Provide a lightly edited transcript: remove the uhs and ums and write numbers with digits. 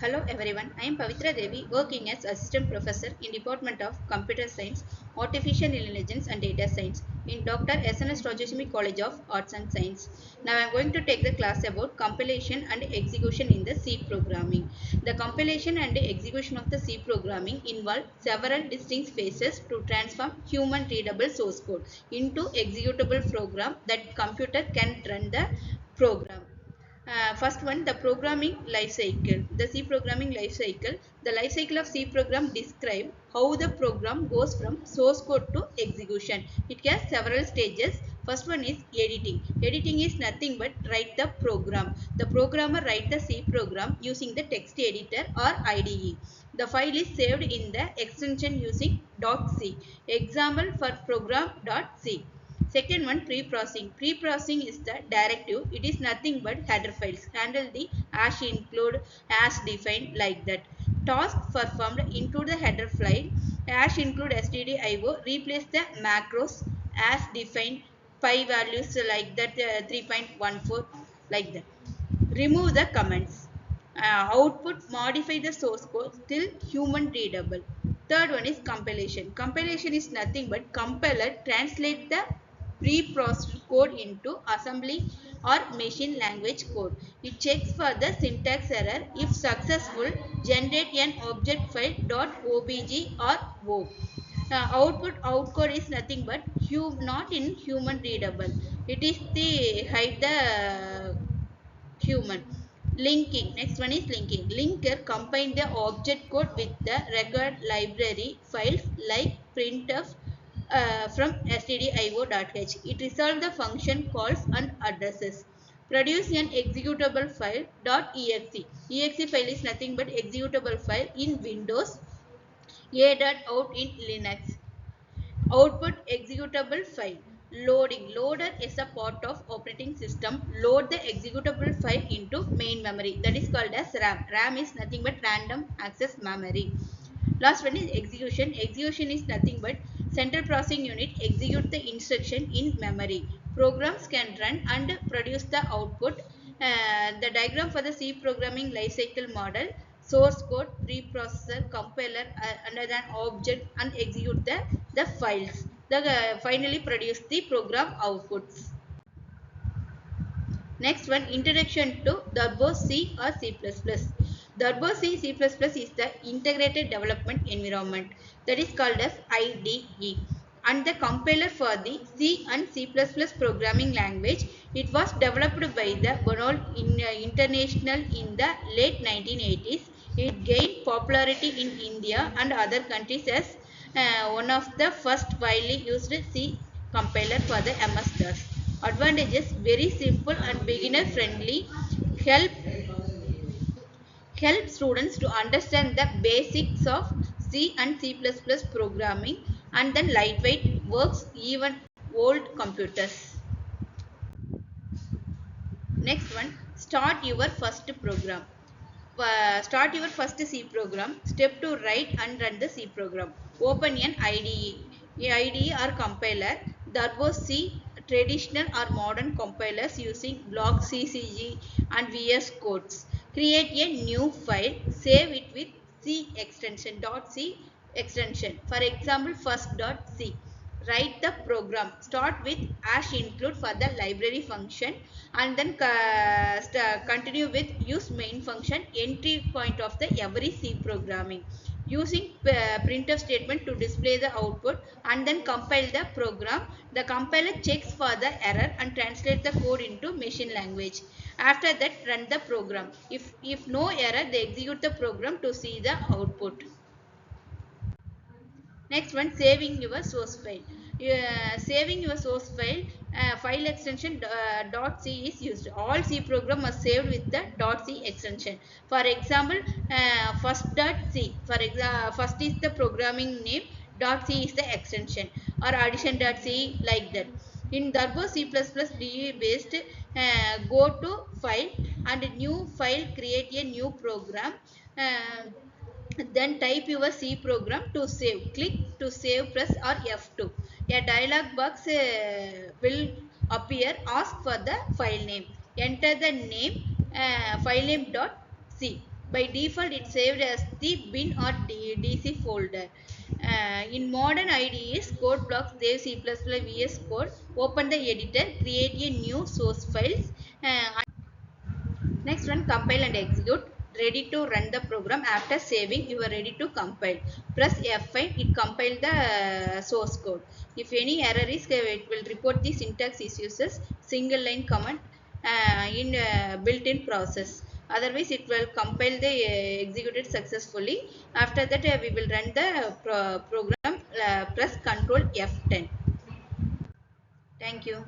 Hello everyone, I am Pavitra Devi working as Assistant Professor in Department of Computer Science, Artificial Intelligence and Data Science in Dr. SNS College of Arts and Science. Now I am going to take the class about compilation and execution in the C programming. The compilation and execution of the C programming involve several distinct phases to transform human readable source code into executable program that computer can run the program. First one, the programming life cycle. The C programming life cycle. The life cycle of C program describe how the program goes from source code to execution. It has several stages. First one is editing. Editing is nothing but write the program. The programmer write the C program using the text editor or IDE. The file is saved in the extension using .c. Example for program.c. Second one, pre-processing. Pre-processing is the directive. It is nothing but header files. Handle the hash include, hash define like that. Task performed include the header file, hash include stdio, replace the macros as defined 5 values like that 3.14 like that. Remove the comments. Output modify the source code till human readable. Third one is compilation. Compilation is nothing but compiler translate the pre-processed code into assembly or machine language code. It checks for the syntax error. If successful, generate an object file .obj or .o. Outcode is nothing but not in human readable. It is the hide the human. Linking. Next one is linking. Linker combine the object code with the record library files like printf from stdio.h. It resolves the function calls and addresses. Produce an executable file .exe. Exe file is nothing but executable file in Windows, a.out in Linux. Output executable file. Loading. Loader is a part of operating system. Load the executable file into main memory. That is called as RAM. RAM is nothing but random access memory. Last one is execution. Execution is nothing but central processing unit execute the instruction in memory. Programs can run and produce the output. The diagram for the C programming lifecycle model: source code, preprocessor, compiler, under an object, and execute the files. Finally produce the program outputs. Next one, introduction to Turbo C or C++. Turbo C, C++ is the integrated development environment that is called as IDE, and the compiler for the C and C++ programming language. It was developed by the Bonol International in the late 1980s. It gained popularity in India and other countries as one of the first widely used C compiler for the MS-DOS. Advantages: very simple and beginner friendly. Help help students to understand the basics of C and C++ programming, and then lightweight, works even old computers. Next one, start your first program. Start your first C program. Step to write and run the C program. Open an IDE. IDE or compiler. Turbo C, traditional or modern compilers using block CCG and VS codes. Create a new file. Save it with C extension .c extension. For example, first.c. Write the program. Start with hash include for the library function, and then continue with use main function, entry point of the every C programming. Using printf statement to display the output, and then compile the program. The compiler checks for the error and translate the code into machine language. After that, run the program. If no error, they execute the program to see the output. Next one, saving your source file. Saving your source file, file extension .c is used. All C program are saved with the .c extension. For example, first.c. For example, first is the programming name, .c is the extension, or addition.c like that. In Turbo C++ DE based, go to file and new file, create a new program. Then type your C program to save. Click to save, press or F2. A dialog box will appear. Ask for the file name. Enter the name, file name .c. By default, it's saved as the bin or DC folder. In modern IDEs, code blocks save C++ VS Code. Open the editor, create a new source files. Next one, compile and execute. Ready to run the program. After saving, you are ready to compile. Press F5, it compile the source code. If any error is, it will report the syntax issues, single line comment in built-in process. Otherwise, it will compile the executed successfully. After that, we will run the program. Press Ctrl F10. Thank you.